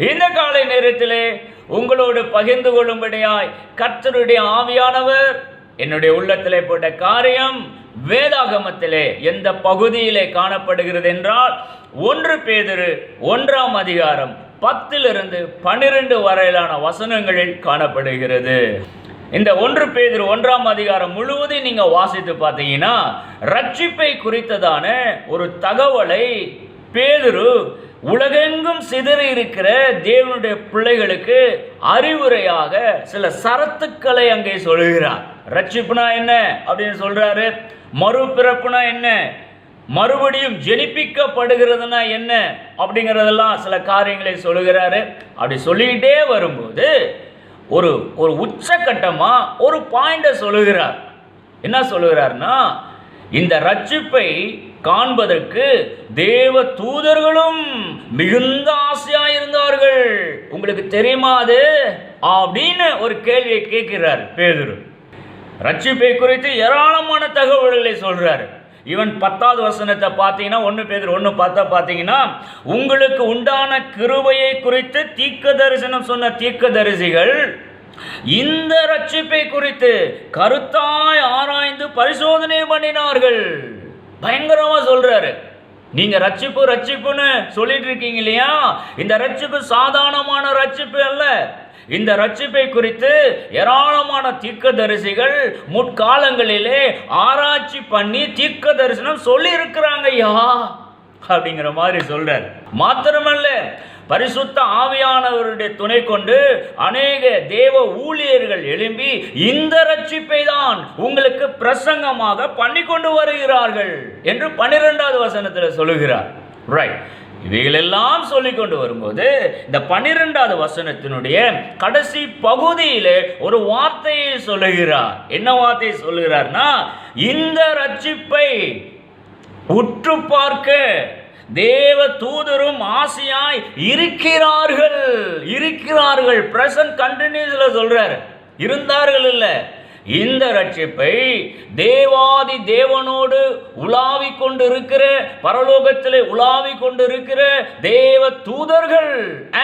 இந்த காலை நேரத்திலே உங்களோடு பகிர்ந்து கொள்ளும்படியாய் கர்த்தருடைய ஆவியானவர் என்னுடைய உள்ளத்திலே போட்ட காரியம் வேதாகமத்திலே எந்த பகுதியிலே காணப்படுகிறது என்றால் 1 பேதுரு 1ஆம் அதிகாரம் 10-12 வரையிலான வசனங்களில் காணப்படுகிறது. இந்த 1 பேதுரு 1ஆம் அதிகாரம் முழுவதும் நீங்க வாசித்து பார்த்தீங்கன்னா ரட்சிப்பை குறித்ததான ஒரு தகவலை பேதுரு உலகெங்கும் சிதறி இருக்கிற தேவனுடைய பிள்ளைகளுக்கு அறிவுரையாக சில சரத்துக்களை அங்கே சொல்கிறார். ரட்சிப்புனா என்ன அப்படின்னு சொல்றாரு, மறுபிறப்புனா என்ன, மறுபடியும் ஜெனிப்பிக்கப்படுகிறதுனா என்ன அப்படிங்கிறதெல்லாம் சில காரியங்களை சொல்லுகிறாரு. அப்படி சொல்லிக்கிட்டே வரும்போது ஒரு ஒரு உச்சகட்டமா ஒரு பாயிண்ட சொல்லுகிறார். என்ன சொல்லுகிறார்னா, இந்த ரட்சிப்பை காண்பதற்கு தேவ தூதர்களும் மிகுந்த ஆசையா இருந்தார்கள். உங்களுக்கு தெரியுமா அது அப்படின்னு ஒரு கேள்வியை கேட்கிறார் பேதுரு. ரட்சிப்பை குறித்து ஏராளமான தகவல்களை சொல்றாரு. இவன் 10வது வசனத்தை பார்த்தீங்கன்னா 1 பேதுரு 1:10 பார்த்தீங்கன்னா, உங்களுக்கு உண்டான கிருபையை குறித்து தீர்க்க தரிசனம் சொன்ன தீர்க்கதரிசிகள் இந்த ரட்சிப்பை குறித்து கருத்தாய் ஆராய்ந்து பரிசோதனை பண்ணினார்கள். பயங்கரமா சொல்றாரு. நீங்க ரட்சிப்பு ரட்சிப்புன்னு சொல்லிட்டு இருக்கீங்க இல்லையா, இந்த ரட்சிப்பு சாதாரணமான ரட்சிப்பு அல்ல. இந்த ரட்சிப்பை குறித்து ஏராளமான தீர்க்கதரிசிகள் முற்காலங்களிலே ஆராய்ச்சி பண்ணி தீர்க்க தரிசனம் சொல்லி இருக்கிறாங்க ஐயா அப்படிங்கிற மாதிரி சொல்றார். மாத்திரமல்ல, பரிசுத்த ஆவியானவருடைய துணை கொண்டு அநேக தேவ ஊழியர்கள் எழும்பி இந்த ரட்சிப்பை தான் உங்களுக்கு பிரசங்கமாக பண்ணி கொண்டு வருகிறார்கள் என்று 12வது வசனத்தில் சொல்லுகிறார். ரைட். இவைகளெல்லாம் சொல்லிக் கொண்டு வரும்போது இந்த 12வது வசனத்தினுடைய கடைசி பகுதியிலே ஒரு வார்த்தையை சொல்லுகிறார். என்ன வார்த்தையை சொல்லுகிறார்னா, இந்த ரட்சிப்பை உற்று பார்க்க தேவ தூதரும் ஆசையாய் இருக்கிறார்கள். இருக்கிறார்கள் பிரசன்ட் கண்டினியூஸ்ல சொல்றாரு. இருந்தார்கள் இல்ல. இந்த ரட்சிப்பை தேவாதி தேவனோடு உலாவி கொண்டு இருக்கிற, பரலோகத்திலே உலாவி கொண்டு இருக்கிற தேவ தூதர்கள்,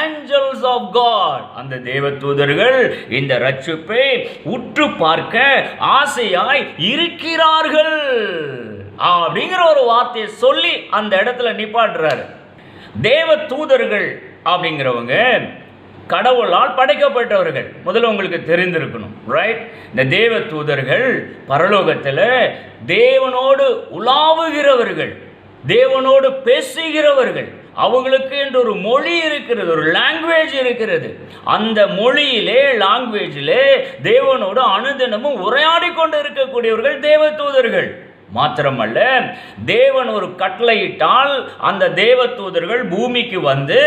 ஏஞ்சல்ஸ் ஆஃப் காட், அந்த தேவ தூதர்கள் இந்த ரட்சிப்பை உற்று பார்க்க ஆசையாய் இருக்கிறார்கள் அப்படிங்கிற ஒரு வார்த்தையை சொல்லி அந்த இடத்துல நிப்பாட்டுறாரு. தேவ தூதர்கள் அப்படிங்கிறவங்க கடவுளால் படைக்கப்பட்டவர்கள். முதல்ல உங்களுக்கு தெரிந்திருக்கணும். ரைட். இந்த தேவ தூதர்கள் பரலோகத்தில் தேவனோடு உலாவுகிறவர்கள், தேவனோடு பேசுகிறவர்கள். அவங்களுக்கு என்று ஒரு மொழி இருக்கிறது, ஒரு லாங்குவேஜ் இருக்கிறது. அந்த மொழியிலே, லாங்குவேஜிலே தேவனோடு அனுதினமும் உரையாடி கொண்டு இருக்கக்கூடியவர்கள் தேவ தூதர்கள். மாத்திரமல்ல, தேவன் ஒரு கட்டளையிட்டால் அந்த தேவ தூதர்கள் பூமிக்கு வந்து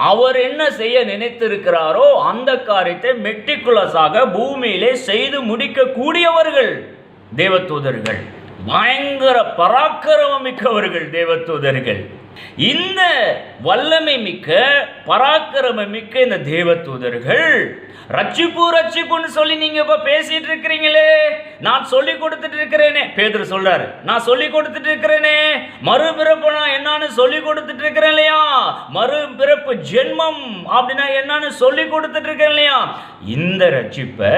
அவர் என்ன செய்ய நினைத்திருக்கிறாரோ அந்த காரியத்தை மெட்டிகுலஸாக பூமியிலே செய்து முடிக்க கூடியவர்கள் தேவ தூதர்கள். பயங்கர பராக்கிரமம் மிக்கவர்கள் தேவ தூதர்கள். இந்த வல்லமை மிக்க பராக்கிரமம் மிக்க இந்த தேவ தூதர்கள் ரட்சிப்பு ரட்சிப்புன்னு சொல்லி நீங்க இப்ப பேசிட்டு இருக்கிறீங்களே, நான் சொல்லி கொடுத்துட்டு இருக்கிறேனே, பேதுரு சொல்றாரு, நான் சொல்லி கொடுத்துட்டு இருக்கிறேனே, மறுபிறப்புனா என்னன்னு சொல்லி கொடுத்துட்டு இருக்கிறேன் இல்லையா, மறுபிறப்பு ஜென்மம் அப்படின்னா என்னன்னு சொல்லி கொடுத்துட்டு இருக்கேன் இல்லையா, இந்த ரட்சிப்பை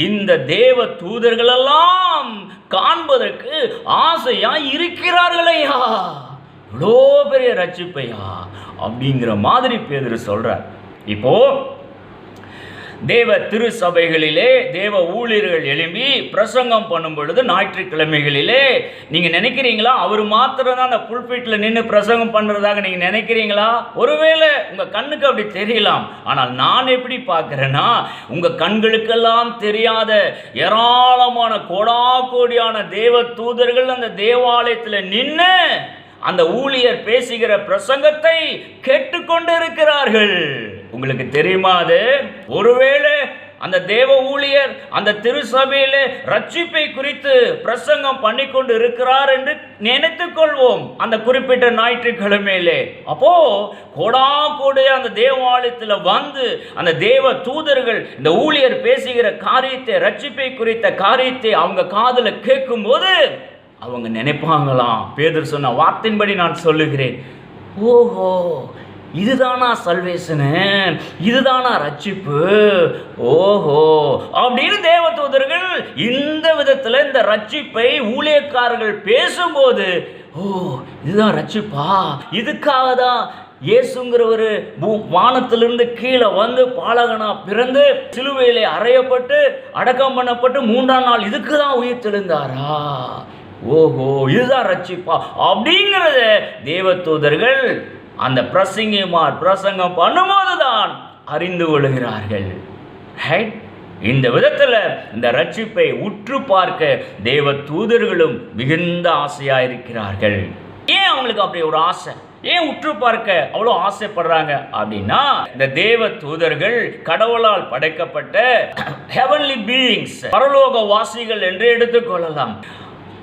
இந்த தேவ தூதர்கள் எல்லாம் காண்பதற்கு ஆசையா இருக்கிறார்களையா, இவ்வளோ பெரிய ரட்சிப்பையா அப்படிங்கிற மாதிரி பேதுரு சொல்றார். இப்போ தேவ திருச்சபைகளிலே தேவ ஊழியர்கள் எழும்பி பிரசங்கம் பண்ணும் பொழுது ஞாயிற்றுக்கிழமைகளிலே நீங்கள் நினைக்கிறீங்களா அவர் மாத்திரம் தான் அந்த புல்பிட்டில் நின்று பிரசங்கம் பண்ணுறதாக நீங்கள் நினைக்கிறீங்களா? ஒருவேளை உங்கள் கண்ணுக்கு அப்படி தெரியலாம். ஆனால் நான் எப்படி பார்க்குறேன்னா, உங்கள் கண்களுக்கெல்லாம் தெரியாத ஏராளமான கோடாகோடியான தேவ தூதர்கள் அந்த தேவாலயத்தில் நின்று அந்த ஊழியர் பேசுகிற பிரசங்கத்தை கேட்டுக்கொண்டு இருக்கிறார்கள். உங்களுக்கு தெரியுமா அது? ஒருவேளை அந்த தேவ ஊழியர் அந்த திருச்சபையிலே ரட்சிப்பை குறித்து பிரசங்கம் பண்ணி கொண்டு இருக்கிறார் என்று நினைத்துக் கொள்வோம் அந்த குறிப்பிட்ட ஞாயிற்றுக்கிழமையிலே. அப்போ கோடா கோடிய அந்த தேவாலயத்தில் வந்து அந்த தேவ தூதர்கள் இந்த ஊழியர் பேசுகிற காரியத்தை, ரட்சிப்பை குறித்த காரியத்தை அவங்க காதுல கேட்கும் போது அவங்க நினைப்பாங்களாம், பேதுரு சொன்ன வார்த்தையின்படி நான் சொல்லுகிறேன், ஓஹோ இதுதானா சல்வேஷனு, இதுதானா ரட்சிப்பு, ஓஹோ அப்படின்னு தேவதூதர்கள் இந்த விதத்தில் இந்த ரட்சிப்பை ஊழியக்காரர்கள் பேசும்போது, ஓ இதுதான் ரட்சிப்பா, இதுக்காக தான் இயேசுங்கிறவர் வானத்திலிருந்து கீழே வந்து பாலகனா பிறந்து சிலுவையிலே அறையப்பட்டு அடக்கம் பண்ணப்பட்டு 3ஆம் நாள் இதுக்கு தான் உயிர் தெழுந்தாரா, ஓஹோ இதுதான் ரட்சிப்பா அப்படிங்கிறத தேவதூதர்கள் அந்த பிரசங்கம் பண்ணும்போது தான் அறிந்து கொள்கிறார்கள். இந்த விதத்தில் இந்த ரட்சிப்பை உற்று பார்க்க தேவ தூதர்களும் மிகுந்த ஆசையா இருக்கிறார்கள். ஏன் அவங்களுக்கு அப்படி ஒரு ஆசை, ஏன் உற்று பார்க்க அவ்வளோ ஆசைப்படுறாங்க அப்படின்னா, இந்த தேவ தூதர்கள் கடவுளால் படைக்கப்பட்ட ஹெவன்லி பீயிங்ஸ், பரலோக வாசிகள் என்று எடுத்துக்கொள்ளலாம்.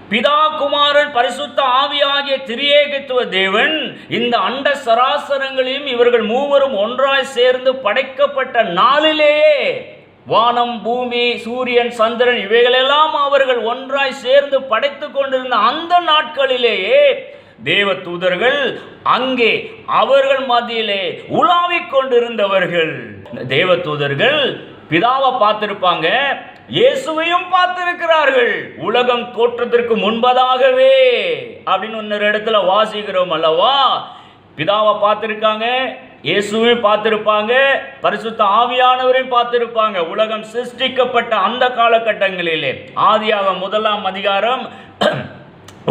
பிதா குமாரன் பரிசுத்த ஆவியாகிய திரியேகத்துவ தேவன் இந்த அண்ட சராசரங்களையும் இவர்கள் மூவரும் ஒன்றாய் சேர்ந்து படைக்கப்பட்ட நாளிலேயே, வானம் பூமி சூரியன் சந்திரன் இவைகளெல்லாம் அவர்கள் ஒன்றாய் சேர்ந்து படைத்து கொண்டிருந்த அந்த நாட்களிலேயே தேவ தூதர்கள் அங்கே அவர்கள் மத்தியிலே உலாவிக் கொண்டிருந்தவர்கள். தேவ தூதர்கள் பிதாவை பார்த்திருப்பாங்க, இயேசுவையும் பார்த்திருக்கிறார்கள். உலகம் தோற்றத்திற்கு முன்பதாகவே அப்படின்னு இன்னொரு இடத்துல வாசிக்கிறோம் அல்லவா. பிதாவை பார்த்திருக்காங்க, இயேசுவையும் பார்த்திருப்பாங்க, பரிசுத்த ஆவியானவரையும் பார்த்திருப்பாங்க. உலகம் சிருஷ்டிக்கப்பட்ட அந்த காலகட்டங்களிலே ஆதியாகமம் 1ஆம் அதிகாரம்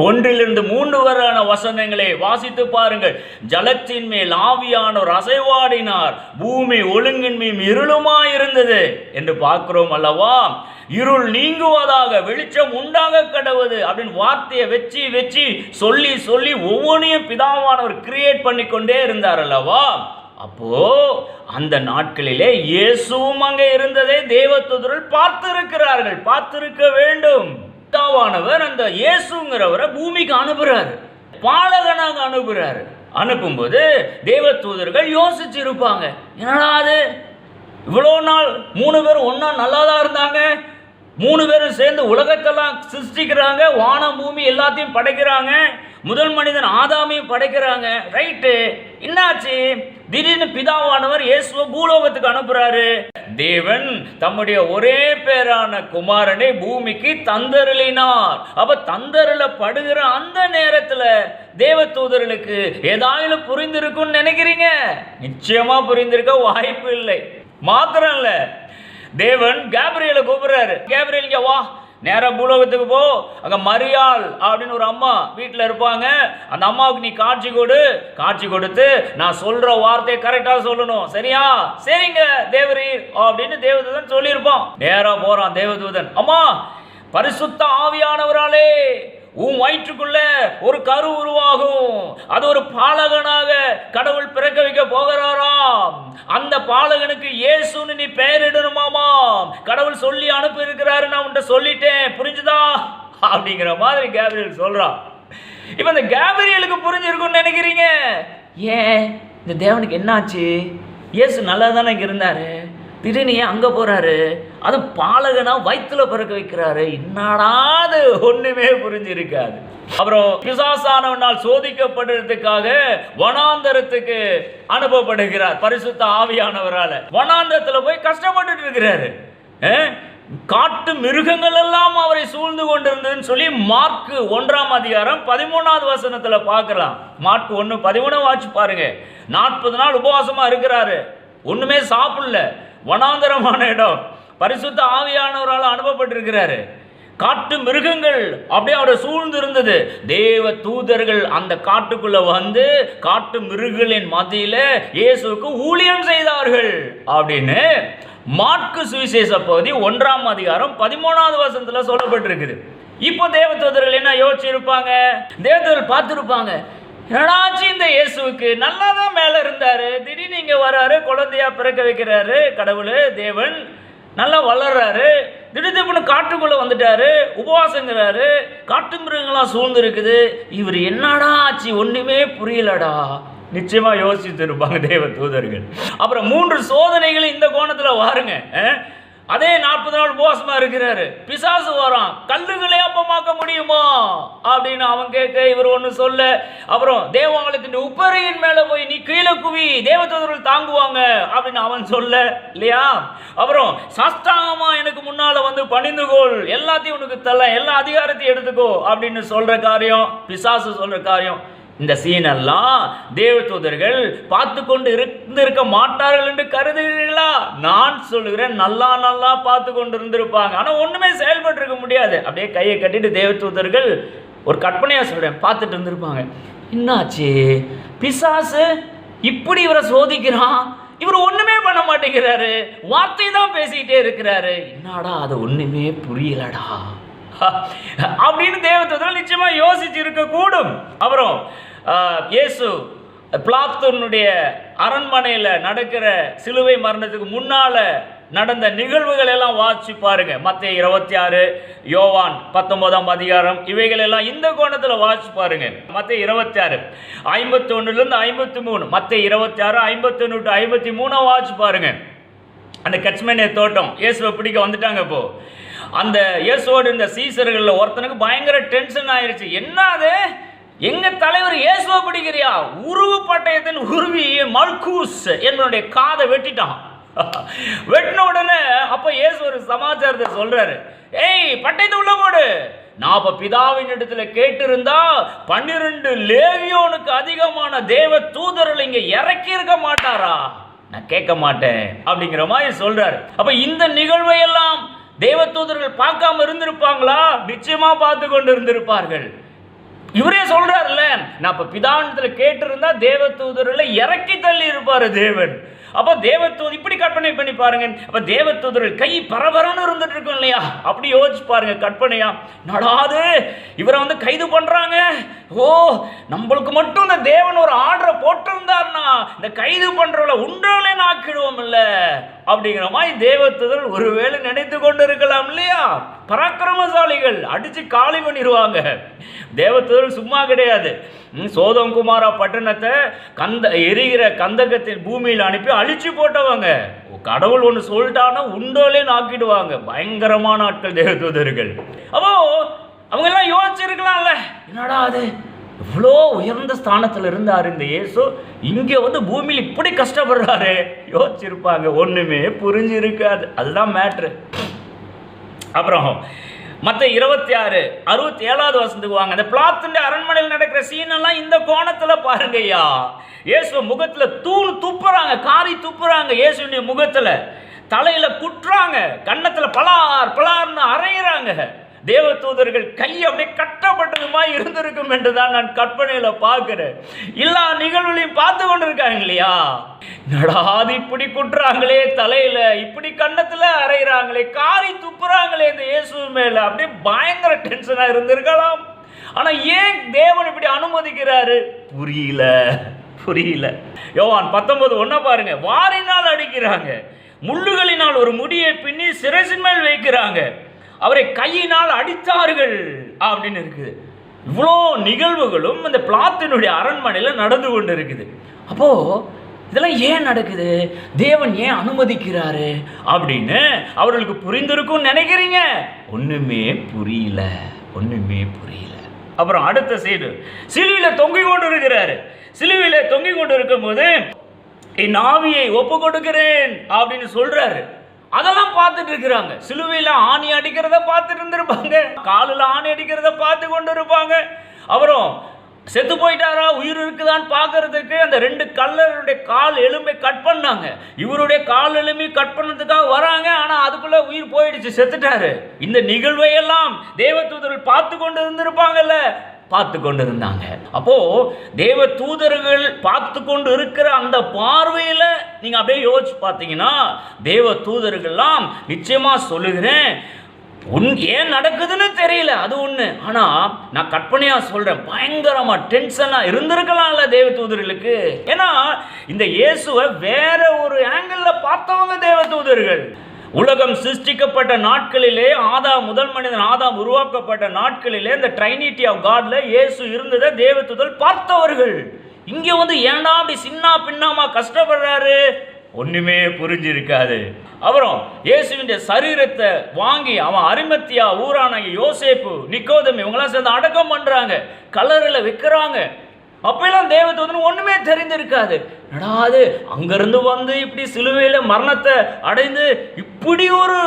1-3 வரையான வசனங்களை வாசித்து பாருங்கள். ஜலத்தின் மேல் ஆவியானோர் அசைவாடினார், பூமி ஒழுங்கின்மையும் இருளுமாயிருந்தது என்று பார்க்கிறோம் அல்லவா. இருள் நீங்குவதாக, வெளிச்சம் உண்டாக கடவுது அப்படின்னு வார்த்தையை வச்சு சொல்லி ஒவ்வொன்றையும் பிதாவானவர் கிரியேட் பண்ணி கொண்டே இருந்தார் அல்லவா. அப்போ அந்த நாட்களிலே இயேசுவும் அங்கே இருந்ததை தேவதூதர்கள் பார்த்திருக்கிறார்கள், பார்த்திருக்க வேண்டும். பிதாவானவர் அந்த இயேசுங்கிறவரை பூமிக்கு அனுப்புறாரு, பாலகனாக அனுப்புறாரு. அனுப்பும்போது தேவதூதர்கள் யோசிச்சிருப்பாங்க, என்னடா அது இவ்வளோ நாள் 3 பேரும் ஒன்னா நல்லா தான் இருந்தாங்க, 3 பேரும் சேர்ந்து உலகத்தெல்லாம் சிருஷ்டிக்கிறாங்க, வானம் பூமி எல்லாத்தையும் படைக்கிறாங்க, முதல் மனிதன் ஆதாமையும் படைக்கிறாங்க, ரைட்டு, என்னாச்சு திடீர்னு பிதாவானவர் இயேசுவை பூலோகத்துக்கு அனுப்புறாரு. தேவன் தம்முடைய ஒரே பேரான குமாரனை பூமிக்கு தந்தருளினார். அப்ப தந்தருளப்படுகிற அந்த நேரத்தில் தேவதூதர்களுக்கு ஏதாவது புரிந்திருக்கும்னு நினைக்கிறீங்க? நிச்சயமா புரிந்திருக்க வாய்ப்பு இல்லை. மாத்திரம் இல்ல, தேவன் கேப்ரியலை கூப்பிடுறாரு, கேப்ரியல் இங்க வா, நேரா பூலோகத்துக்கு போ, அங்க மரியாள் அப்படின்னு ஒரு அம்மா வீட்டில் இருப்பாங்க, அந்த அம்மாவுக்கு நீ காட்சி கொடுத்து நான் சொல்ற வார்த்தையை கரெக்டா சொல்லணும், சரியா? சரிங்க தேவரீர் அப்படின்னு தேவதூதன் சொல்லியிருப்பான். நேரா போறான் தேவதூதன், அம்மா பரிசுத்த ஆவியானவராலே உன் வயிற்றுக்குள்ள ஒரு கரு உருவாகும், அது ஒரு பாலகனாக கடவுள் பிறக்க வைக்க போகிறாராம், அந்த பாலகனுக்கு இயேசுன்னு நீ பெயரிடணுமாமாம், கடவுள் சொல்லி அனுப்பி இருக்கிறாரு, நான் உன்கிட்ட சொல்லிட்டேன், புரிஞ்சுதா அப்படிங்கிற மாதிரி கேப்ரியல் சொல்றான். இப்ப இந்த கேப்ரியலுக்கு புரிஞ்சிருக்கும்னு நினைக்கிறீங்க? ஏன் இந்த தேவனுக்கு என்னாச்சு? இயேசு நல்லா தானே இங்க இருந்தாரு, திடீர்னு ஏன் அங்க போறாரு, அது பாலகனா வயிற்றுல பிறக்க வைக்கிறாரு, என்னடாது ஒண்ணுமே புரிஞ்சிருக்காது. அப்புறம் பிசாசானவனால் சோதிக்கப்படுறதுக்காக வனாந்தரத்துக்கு அனுப்பப்படுகிறார் பரிசுத்த ஆவியானவரால. வனாந்தரத்துல போய் கஷ்டப்பட்டு இருக்கிறாரு, காட்டு மிருகங்கள் எல்லாம் அவரை சூழ்ந்து கொண்டிருந்ததுன்னு சொல்லி மார்க் 1ஆம் அதிகாரம் 13வது வசனத்துல பார்க்கலாம். மார்க் 1:13 வாட்சி பாருங்க. 40 நாள் உபவாசமா இருக்கிறாரு, ஒண்ணுமே சாப்பிடல, வனாந்தரமான இடம், பரிசுத்த ஆவியானவரால் அனுப்பப்பட்டிருக்கிறாரு. காட்டு மிருகங்கள் அப்படியே அவரை சூழ்ந்து இருந்தது. தேவ தூதர்கள் அந்த காட்டுக்குள்ள வந்து காட்டு மிருகங்களின் மத்தியில இயேசுவுக்கு ஊழியம் செய்தார்கள் அப்படின்னு மார்க்கு சுவிசேஷ பகுதி 1ஆம் அதிகாரம் 13வது வசனத்துல சொல்லப்பட்டிருக்குது. இப்போ தேவ தூதர்கள் என்ன யோசிச்சிருப்பாங்க? தேவதூதர்கள் பார்த்திருப்பாங்க, என்னடாச்சு இந்த இயேசுவுக்கு நல்லா தான் மேலே இருந்தாரு, திடீர்னு இங்கே வராரு, குழந்தையா பிறக்க வைக்கிறாரு, கடவுள் தேவன் நல்லா வளர்றாரு, திடீர்னு காட்டுக்குள்ளே வந்துட்டாரு, உபவாசங்கிறாரு, காட்டு மிருகங்களாம் சூழ்ந்து இருக்குது, இவர் என்னடா ஆச்சு ஒன்றுமே புரியலடா. நிச்சயமாக யோசித்து இருப்பாங்க தேவ தூதர்கள். அப்புறம் 3 சோதனைகள் இந்த கோணத்தில் வாருங்க. அதே 40 நாள் உபவாசமா இருக்கிறாரு. பிசாசு வரான், கல்லுகளே அப்பமாக்க முடியுமா அப்படின்னு அவன் கேட்க இவர் ஒன்று சொல்ல, அப்புறம் தேவாலயத்தின் உப்பரையின் மேல போய் நீ கீழே குவி, தேவதூதர்கள் தாங்குவாங்க அப்படின்னு அவன் சொல்ல இல்லையா. அப்புறம் சாஷ்டாங்கமா எனக்கு முன்னால வந்து பணிந்துகொள், எல்லாத்தையும் உனக்கு தள்ள, எல்லா அதிகாரத்தையும் எடுத்துக்கோ அப்படின்னு சொல்ற காரியம், பிசாசு சொல்ற காரியம். இந்த சீனெல்லாம் தேவதூதர்கள் பார்த்து கொண்டு இருந்திருக்க மாட்டார்கள் என்று கருதுகிறீர்களா? நான் சொல்லுகிறேன், நல்லா நல்லா பார்த்து கொண்டு இருந்திருப்பாங்க. ஆனால் ஒன்றுமே செயல்பட்டு இருக்க முடியாது. அப்படியே கையை கட்டிட்டு தேவதூதர்கள் ஒரு கற்பனையாக சொல்கிறேன் பார்த்துட்டு இருந்திருப்பாங்க. என்னாச்சு, பிசாசு இப்படி இவரை சோதிக்கிறான், இவர் ஒன்றுமே பண்ண மாட்டேங்கிறாரு, வார்த்தை தான் பேசிக்கிட்டே இருக்கிறாரு, என்னடா அது ஒன்றுமே புரியலடா அப்படின்னு தேவதூதர்கள் நிச்சயமா யோசிச்சு இருக்க கூடும். அப்புறம் இயேசு பிளாத்தனுடைய அரண்மனையில் நடக்கிற சிலுவை மரணத்துக்கு முன்னால நடந்த நிகழ்வுகள் எல்லாம் வாசிச்சு பாருங்க. மத்தேயு 26, யோவான் 19ஆம் அதிகாரம், இவைகள் எல்லாம் இந்த கோணத்தில் வாசிச்சு பாருங்க. மத்தேயு 26 51 53, மத்தேயு 26 51 to 53 வாசிச்சு பாருங்க. அந்த கெட்செமனே தோட்டம் இயேசுவை பிடிக்க வந்துட்டாங்க. இப்போ அந்த இயேசுவோடு இந்த சீசர்களில் ஒருத்தனுக்கு பயங்கர டென்ஷன் ஆயிடுச்சு. என்னது, எங்க தலைவர் இயேசுவை பிடிக்கிறியா? உருவு பட்டயத்தின் உருவி மல்கூஸ் என்னுடைய காதை வெட்டிட்டான். வெட்டின உடனே அப்ப இயேசு ஒரு சமாச்சாரத்தை சொல்றாரு, ஏய் பட்டயத்தை உள்ள போடு, நான் இப்ப பிதாவின் இடத்துல கேட்டிருந்தா 12 லேவியோனுக்கு அதிகமான தேவ தூதர்கள் இங்க இறக்கி இருக்க மாட்டாரா? நான் கேட்க மாட்டேன் அப்படிங்கிற மாதிரி சொல்றாரு. அப்ப இந்த நிகழ்வை எல்லாம் தேவதூதர்கள் பார்க்காம இருந்திருப்பாங்களா? நிச்சயமா பார்த்து கொண்டு இருந்திருப்பார்கள். இவரே சொல்றாருல்ல, நான் இப்ப பிதாவினத்துல கேட்டிருந்தா தேவதூதர்களை இறக்கி தள்ளி இருப்பாரு தேவன். அப்போ தேவதூதர் இப்படி கற்பனை பண்ணி பாருங்க. அப்ப தேவதூதர்கள் கை பரபரன்னு இருந்துட்டு இருக்கும் இல்லையா, அப்படி யோசிச்சு பாருங்க கற்பனையா. நடாது இவரை வந்து கைது பண்றாங்க, ஓ நம்மளுக்கு மட்டும் இந்த தேவன் ஒரு ஆர்டரை போட்டிருந்தார்னா இந்த கைது பண்றவளை உண்டவளே நாக்கிடுவோம் இல்ல அப்படிங்கிற மாதிரி தேவதூதர்கள் ஒருவேளை நினைத்து கொண்டு இருக்கலாம் இல்லையா. பராக்கிரமசாலிகள் அடிச்சு காலி பண்ணிடுவாங்க. தேவதூதர்கள் சும்மா கிடையாது. சோதம் குமாரா பட்டணத்தை எரிகிற கந்தகத்தின் பூமியில் அனுப்பி அழிச்சு போட்டவங்க. கடவுள் ஒன்று சொல்லிட்டானா உண்டோலே நாக்கிடுவாங்க. பயங்கரமான ஆட்கள் தேவதூதர்கள். அப்போ அவங்க எல்லாம் யோசிச்சிருக்கலாம்ல, என்னடா அது இவ்வளோ உயர்ந்த ஸ்தானத்தில் இருந்தார் இந்த இயேசு, இங்கே வந்து பூமியில் இப்படி கஷ்டப்படுறாரு யோசிச்சிருப்பாங்க. ஒன்றுமே புரிஞ்சிருக்காது. அதுதான் மேட்ரு. அப்புறம் மற்ற 26 67 வசனத்துக்கு வாங்க. அந்த பிளாத்துடைய அரண்மனையில் நடக்கிற சீனெல்லாம் இந்த கோணத்தில் பாருங்கய்யா. இயேசு முகத்தில் துப்புறாங்க, காரி துப்புறாங்க. இயேசுடைய முகத்தில் தலையில குட்டுறாங்க, கன்னத்தில் பலார் பலார்னு அரைகிறாங்க. தேவதூதர்கள் கை அப்படியே கட்டப்பட்டதுமா இருந்திருக்கும் என்றுதான் நான் கற்பனையில பார்க்கிறேன். எல்லா நிகழ்வுகளையும் பார்த்து கொண்டு இருக்காங்க இல்லையா. நடாது இப்படி குட்டுறாங்களே, தலையில இப்படி கன்னத்துல அரைகிறாங்களே, காரி துப்புறாங்களே இந்த இயேசு மேல, அப்படியே பயங்கர டென்ஷனா இருந்திருக்கலாம். ஆனா ஏன் தேவன் இப்படி அனுமதிக்கிறாரு புரியல. யோவான் 19:1 பாருங்க. வாரினால் அடிக்கிறாங்க, முள்ளுகளினால் ஒரு முடியை பின்னி சிரசின் மேல் வைக்கிறாங்க, அவரை கையினால் அடித்தார்கள் அப்படின்னு இருக்குது. இவ்வளோ நிகழ்வுகளும் இந்த பிளாத்தினுடைய அரண்மனையில் நடந்து கொண்டு இருக்குது. அப்போ இதெல்லாம் ஏன் நடக்குது, தேவன் ஏன் அனுமதிக்கிறாரு அப்படின்னு அவர்களுக்கு புரிந்திருக்கும் நினைக்கிறீங்க? ஒண்ணுமே புரியல. அப்புறம் அடுத்த சைடு சிலுவையில தொங்கிக் கொண்டு இருக்கிறாரு. சிலுவையில தொங்கிக் கொண்டு இருக்கும் போது என் ஆவியை ஒப்பு கொடுக்கிறேன் அப்படின்னு சொல்றாரு. அதெல்லாம் பார்த்துட்டு இருக்கிறாங்க. சிலுவையில் ஆணி அடிக்கிறத பார்த்துட்டு இருந்திருப்பாங்க, காலில் ஆணி அடிக்கிறத பார்த்து கொண்டு இருப்பாங்க. அப்புறம் செத்து போயிட்டாரா உயிர் இருக்குதான்னு பார்க்கறதுக்கு அந்த 2 கல்லருடைய கால் எலும்பை கட் பண்ணாங்க. இவருடைய கால் எலும்பை கட் பண்ணதுக்காக வராங்க. ஆனால் அதுக்குள்ள உயிர் போயிடுச்சு, செத்துட்டாரு. இந்த நிகழ்வையெல்லாம் தேவதூதர்கள் பார்த்து கொண்டு இருந்திருப்பாங்கல்ல, பார்த்து கொண்டு இருந்தாங்க. அப்போ தேவ தூதர்கள் பார்த்து கொண்டு இருக்கிற அந்த பார்வையில நீங்க அப்படியே யோசிச்சு பார்த்தீங்கன்னா, தேவ தூதர்கள்லாம் நிச்சயமா சொல்லுகிறேன், ஏன் நடக்குதுன்னு தெரியல, அது ஒண்ணு. ஆனா நான் கற்பனையா சொல்றேன், பயங்கரமா டென்ஷனா இருந்திருக்கலாம்ல தேவ தூதர்களுக்கு. ஏன்னா இந்த இயேசுவை வேற ஒரு ஆங்கிள் பார்த்தவங்க தேவ தூதர்கள். உலகம் சிருஷ்டிக்கப்பட்ட நாட்களிலே, முதல் மனிதன் ஆதாம் உருவாக்கப்பட்ட நாட்களிலே இந்த ட்ரைனிட்டி ஆஃப் காட்ல இயேசு இருந்ததை தேவதூதர்கள் பார்த்தவர்கள். இங்க வந்து ஏன்டா அப்படி சின்ன பின்னமா கஷ்டப்படுறாரு ஒண்ணுமே புரிஞ்சிருக்காது. அப்புறம் இயேசுவின் சரீரத்தை வாங்கி அவன் அரிமத்தியா ஊரான யோசேப்பு, நிக்கோதேமு இவங்கெல்லாம் சேர்ந்து அடக்கம் பண்றாங்க, கல்லறையில் வைக்கிறாங்க. அப்பெல்லாம் தேவதூதன் ஒண்ணுமே தெரிந்திருக்காது. அது அங்கிருந்து வந்து இப்படி சிலுவையில மரணத்தை அடைந்து இப்படி ஒரு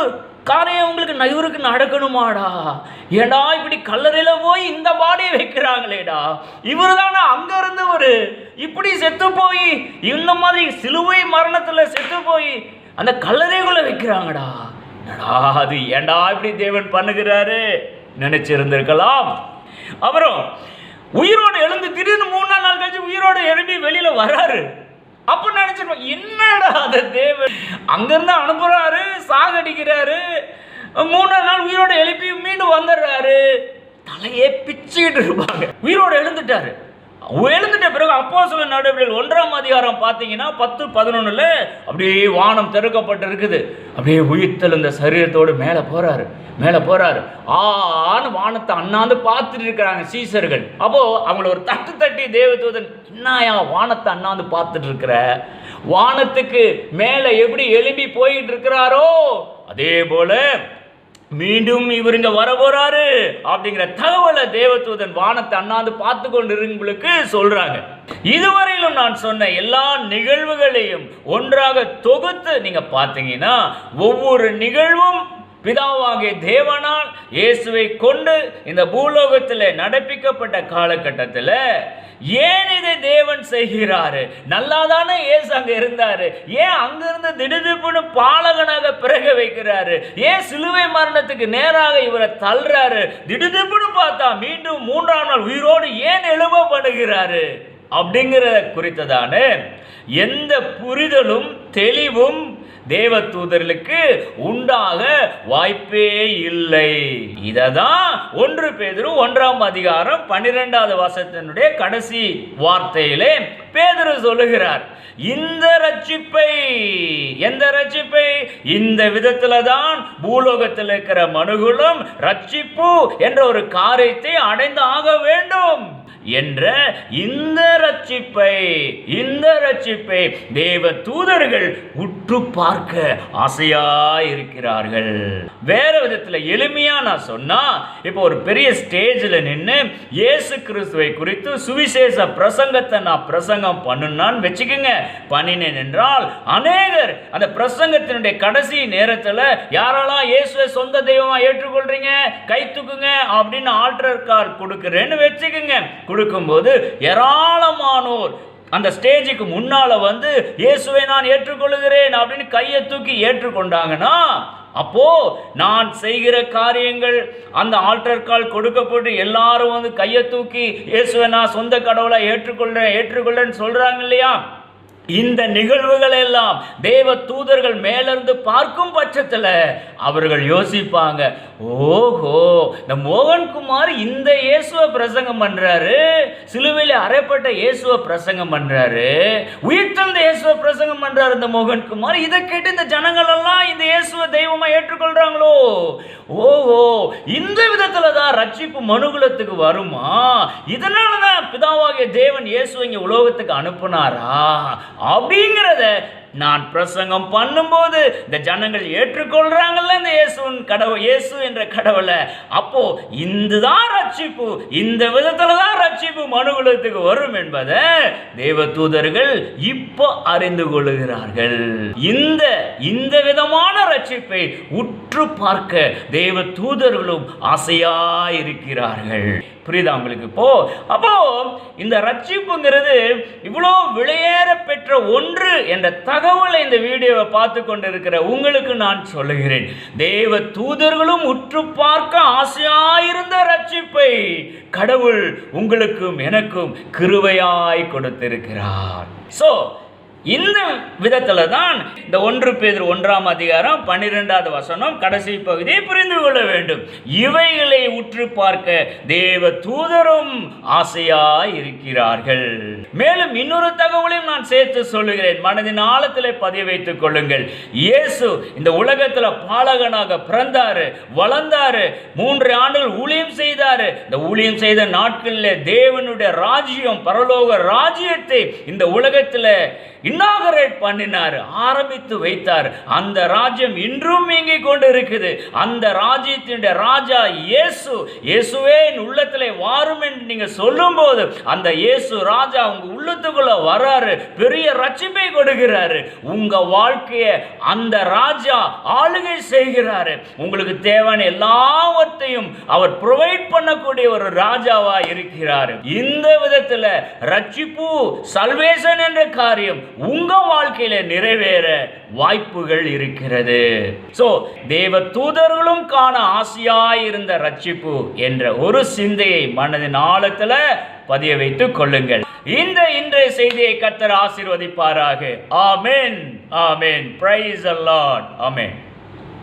காரியம் உங்களுக்கு இவருக்கு நடக்கணுமாடா, ஏடா இப்படி கல்லறையில போய் இந்த பாடியை வைக்கிறாங்களேடா, இவரு தானே அங்க இருந்து ஒரு இப்படி செத்து போய் இந்த மாதிரி சிலுவை மரணத்துல செத்து போய் அந்த கல்லறைக்குள்ள வைக்கிறாங்கடா, அது ஏண்டா இப்படி தேவன் பண்ணுகிறாரு நினைச்சிருந்திருக்கலாம். அப்புறம் உயிரோடு எழுந்து திடீர்னு 3 நாள் கழிச்சு உயிரோடு எழுப்பி வெளியில வராரு. அப்ப நினைச்சிருப்போம், என்னடா அந்த தேவன் அங்கிருந்து அனுப்புறாரு, சாகடிக்கிறாரு, 3 நாள் உயிரோடு எழுப்பி மீண்டும் வந்துடுறாரு, தலையே பிச்சுக்கிட்டு இருப்பாங்க. உயிரோடு எழுந்துட்டாரு. எழுந்துட்ட பிறகு அப்போஸ்தலர் நடவடிக்கைகள் 1ஆம் அதிகாரம் பார்த்தீங்கன்னா 10-11 அப்படியே வானம் திறக்கப்பட்டு இருக்குது. அப்படியே உயிர்த்தெழுந்த சரீரத்தோடு மேலே போறாரு. ஆன்னு வானத்தை அண்ணாந்து பார்த்துட்டு இருக்கிறாங்க சீசர்கள். அப்போ அவங்கள ஒரு தட்டி தேவதூதன், என்னையா வானத்தை அண்ணாந்து பார்த்துட்டு இருக்கிற, வானத்துக்கு மேலே எப்படி எழும்பி போயிட்டு இருக்கிறாரோ அதே போல மீண்டும் இவருங்க வர போறாரு அப்படிங்கிற தகவலை தேவதூதன் வானத்தை அண்ணாந்து பார்த்து கொண்டிருங்களுக்கு சொல்றாங்க. இதுவரையிலும் நான் சொன்ன எல்லா நிகழ்வுகளையும் ஒன்றாக தொகுத்து நீங்க பார்த்தீங்கன்னா ஒவ்வொரு நிகழ்வும் பிதாவாகிய தேவனால் இயேசுவை கொண்டு இந்த பூலோகத்தில் நடப்பிக்கப்பட்ட காலகட்டத்தில் ஏன் இதை தேவன் செய்கிறாரு? நல்லாதானே இயேசு அங்க இருந்தாரு, ஏன் அங்கிருந்து திடுதிப்புன்னு பாலகனாக பிறக வைக்கிறாரு? ஏன் சிலுவை மரணத்துக்கு நேராக இவரை தள்ளுறாரு? திடுதிப்புன்னு பார்த்தா மீண்டும் 3ஆம் நாள் உயிரோடு ஏன் எழுப்பப்படுகிறாரு அப்படிங்கிற குறித்ததான எந்த புரிதலும் தெளிவும் தேவ தூதர்களுக்கு உண்டாக வாய்ப்பே இல்லை. இததான் 1 பேதுரு 1ஆம் அதிகாரம் 12வது வசனத்தினுடைய கடைசி வார்த்தையிலே பேதுரு சொல்லுகிறார். இந்த ரட்சிப்பை, எந்த ரட்சிப்பை? இந்த விதத்துல தான் பூலோகத்தில் இருக்கிற மனுகுலம் ரட்சிப்பு என்ற ஒரு காரியத்தை அடைந்து ஆக வேண்டும் என்ற இந்த ரட்சிப்பை தேவ தூதர்கள் உற்று பார்க்க ஆசையாயிருக்கிறார்கள். வேற விதத்தில் எளிமையா நான் சொன்னா, இப்போ ஒரு பெரிய ஸ்டேஜில் நின்று இயேசு கிறிஸ்துவை குறித்து சுவிசேஷ பிரசங்கத்தை நான் பிரசங்கம் பண்ணுனான்னு வச்சுக்கோங்க. பண்ணினேன் என்றால் அநேகர் அந்த பிரசங்கத்தினுடைய கடைசி நேரத்தில் யாரெல்லாம் இயேசுவை சொந்த தெய்வமா ஏற்றுக்கொள்றீங்க கை தூக்குங்க அப்படின்னு ஆல்டர் கார்டு கொடுக்குறேன்னு வச்சுக்கோங்க. கொடுக்கும்போது ஏராளமானோர் அந்த ஸ்டேஜுக்கு முன்னால வந்து இயேசுவை நான் ஏற்றுக்கொள்கிறேன் அப்படின்னு கையை தூக்கி ஏற்றுக்கொண்டாங்கன்னா, அப்போ நான் செய்கிற காரியங்கள் அந்த ஆல்டர் கால் கொடுக்கப்பட்டு எல்லாரும் வந்து கையை தூக்கி இயேசுவை நான் சொந்த கடவுளை ஏற்றுக்கொள்றேன்னு சொல்றாங்க இல்லையா? இந்த நிகழ்வுகள் எல்லாம் தேவ தூதர்கள் மேலிருந்து பார்க்கும் பட்சத்தில் அவர்கள் யோசிப்பாங்க, ஓஹோ இந்த மோகன்குமார் இந்த இயேசுவை பிரசங்கம் பண்றாரு, சிலுவையில் அறையப்பட்ட இயேசுவை பிரசங்கம் பண்றாரு, உயிர்த்தெழுந்த இயேசுவை பிரசங்கம் பண்றாரு இந்த மோகன்குமார். இதை கேட்டு இந்த ஜனங்கள் எல்லாம் இந்த இயேசுவை தெய்வமா ஏற்றுக்கொள்றாங்களோ, ஓஹோ இந்த விதத்துல தான் ரட்சிப்பு மனுகுலத்துக்கு வருமா? இதனாலதான் பிதாவாகிய தேவன் இயேசு இங்க உலோகத்துக்கு அனுப்புனாரா அப்படிங்கிறத நான் பிரசங்கம் பண்ணும்போது இந்த ஜனங்கள் ஏற்றுக்கொள்றாங்கல்ல இந்த இயேசு என்ற கடவுளை. அப்போ இதுதான் ரட்சிப்பு, இந்த விதத்துல தான் ரட்சிப்பு மனுகுலத்துக்கு வரும் என்பதை தேவ தூதர்கள் இப்போ அறிந்து கொள்ளுகிறார்கள். இந்த விதமான ரட்சிப்பை உற்று பார்க்க தேவ தூதர்களும் ஆசையாயிருக்கிறார்கள். புரியுதா உங்களுக்கு? அப்போ இந்த ரட்சிப்புங்கிறது இவ்வளோ விலையேற பெற்ற ஒன்று என்ற தகவலை இந்த வீடியோவை பார்த்து கொண்டிருக்கிற உங்களுக்கு நான் சொல்லுகிறேன். தேவ தூதர்களும் உற்று பார்க்க ஆசையாயிருந்த ரட்சிப்பை கடவுள் உங்களுக்கும் எனக்கும் கிருபையாய் கொடுத்திருக்கிறார். இந்த விதத்துல தான் இந்த 1 பேதுரு 1ஆம் அதிகாரம் 12வது வசனம் கடைசி பகுதியை புரிந்து கொள்ள வேண்டும். இவைகளை உற்று பார்க்க தேவ தூதரும் ஆசையாய் இருக்கிறார்கள். மேலும் இன்னொரு தகவலையும் நான் சேர்த்து சொல்லுகிறேன், மனதின் ஆழத்திலே பதிய வைத்துக் கொள்ளுங்கள். இயேசு இந்த உலகத்துல பாலகனாக பிறந்தாரு, வளர்ந்தாரு, 3 ஆண்டுகள் ஊழியம் செய்தாரு. இந்த ஊழியம் செய்த நாட்களில் தேவனுடைய ராஜ்யம், பரலோக ராஜ்யத்தை இந்த உலகத்துல இன்னாகரேட் பண்ணினார், ஆரம்பித்து வைத்தார். அந்த ராஜ்யம் இன்றும் இயங்கிக் கொண்டு இருக்குது. அந்த ராஜ்யத்தினுடைய ராஜா இயேசு. இயேசுவே என் உள்ளத்திலே வாரும் என்று நீங்க சொல்லும் போது அந்த இயேசு ராஜா உங்க உள்ளத்துக்குள்ள வராரு, பெரிய ரட்சிப்பை கொடுக்கிறாரு. உங்க வாழ்க்கையை அந்த ராஜா ஆளுகை செய்கிறாரு. உங்களுக்கு தேவையான எல்லாவற்றையும் அவர் ப்ரொவைட் பண்ணக்கூடிய ஒரு ராஜாவா இருக்கிறார். இந்த விதத்துல ரட்சிப்பு, சல்வேஷன் என்ற காரியம் உங்க வாழ்க்கையில நிறைவேற வாய்ப்புகள் இருக்கிறது. சோ தேவ தூதர்களும் காண ஆசையாயிருந்த ரட்சிப்பு என்ற ஒரு சிந்தையை மனதின் ஆழத்துல பதிய வைத்துக் கொள்ளுங்கள். இந்த இன்றைய செய்தியை கர்த்தர் ஆசீர்வதிப்பாராக. ஆமென், ஆமென். Praise the Lord. ஆமென்.